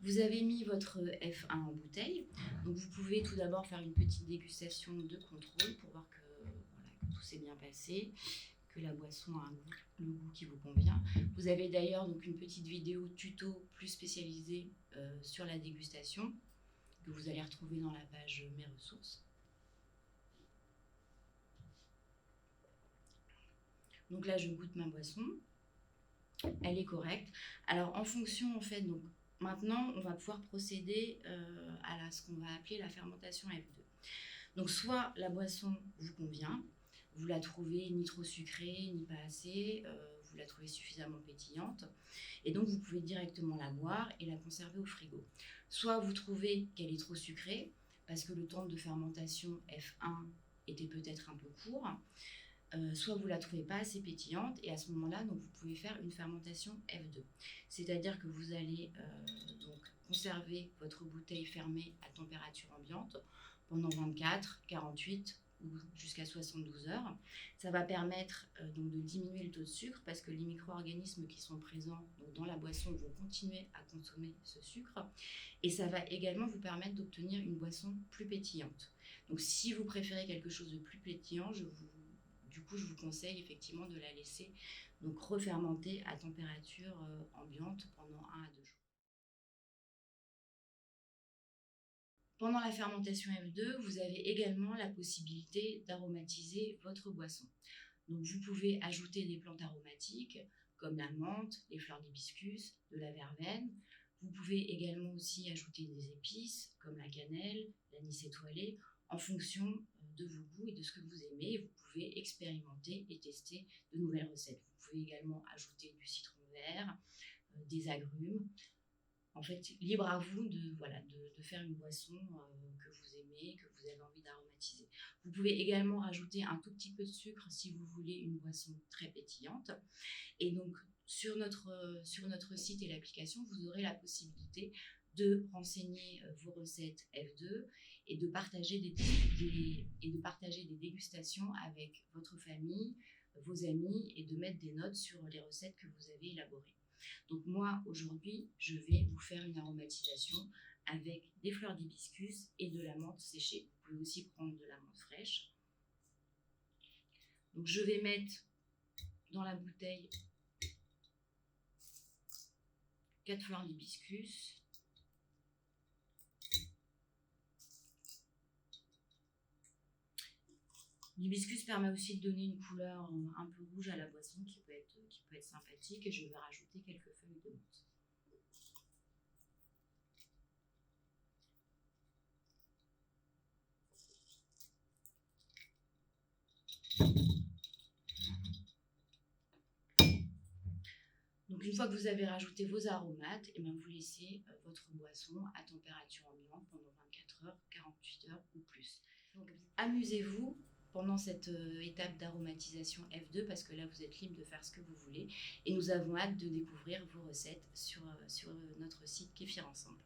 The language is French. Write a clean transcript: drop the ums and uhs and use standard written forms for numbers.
Vous avez mis votre F1 en bouteille, donc vous pouvez tout d'abord faire une petite dégustation de contrôle pour voir que, voilà, que tout s'est bien passé, que la boisson a le goût qui vous convient. Vous avez d'ailleurs donc une petite vidéo tuto plus spécialisée sur la dégustation que vous allez retrouver dans la page Mes ressources. Donc là, je goûte ma boisson. Elle est correcte. Alors, en fonction, en fait, donc maintenant, on va pouvoir procéder à ce qu'on va appeler la fermentation F2. Donc, soit la boisson vous convient, vous la trouvez ni trop sucrée, ni pas assez, vous la trouvez suffisamment pétillante, et donc vous pouvez directement la boire et la conserver au frigo. Soit vous trouvez qu'elle est trop sucrée, parce que le temps de fermentation F1 était peut-être un peu court, soit vous la trouvez pas assez pétillante, et à ce moment-là, donc vous pouvez faire une fermentation F2. C'est-à-dire que vous allez donc conserver votre bouteille fermée à température ambiante pendant 24, 48 ou jusqu'à 72 heures. Ça va permettre donc de diminuer le taux de sucre, parce que les micro-organismes qui sont présents donc dans la boisson vont continuer à consommer ce sucre, et ça va également vous permettre d'obtenir une boisson plus pétillante. Donc si vous préférez quelque chose de plus pétillant, du coup, je vous conseille effectivement de la laisser donc refermenter à température ambiante pendant 1 à 2 jours. Pendant la fermentation F2, vous avez également la possibilité d'aromatiser votre boisson. Donc vous pouvez ajouter des plantes aromatiques comme la menthe, les fleurs d'hibiscus, de la verveine. Vous pouvez également aussi ajouter des épices comme la cannelle, l'anis étoilé, en fonction de vos goûts et de ce que vous aimez. Vous pouvez expérimenter et tester de nouvelles recettes. Vous pouvez également ajouter du citron vert, des agrumes. En fait, libre à vous de faire une boisson que vous aimez, que vous avez envie d'aromatiser. Vous pouvez également rajouter un tout petit peu de sucre si vous voulez une boisson très pétillante. Et donc, sur notre site et l'application, vous aurez la possibilité de renseigner vos recettes F2 et de partager des dégustations avec votre famille, vos amis, et de mettre des notes sur les recettes que vous avez élaborées. Donc moi, aujourd'hui, je vais vous faire une aromatisation avec des fleurs d'hibiscus et de la menthe séchée. Vous pouvez aussi prendre de la menthe fraîche. Donc je vais mettre dans la bouteille 4 fleurs d'hibiscus. L'hibiscus permet aussi de donner une couleur un peu rouge à la boisson qui peut être sympathique, et je vais rajouter quelques feuilles de menthe. Donc une fois que vous avez rajouté vos aromates, et vous laissez votre boisson à température ambiante pendant 24 heures, 48 heures ou plus. Donc amusez-vous pendant cette étape d'aromatisation F2, parce que là vous êtes libre de faire ce que vous voulez, et nous avons hâte de découvrir vos recettes sur notre site Kéfir Ensemble.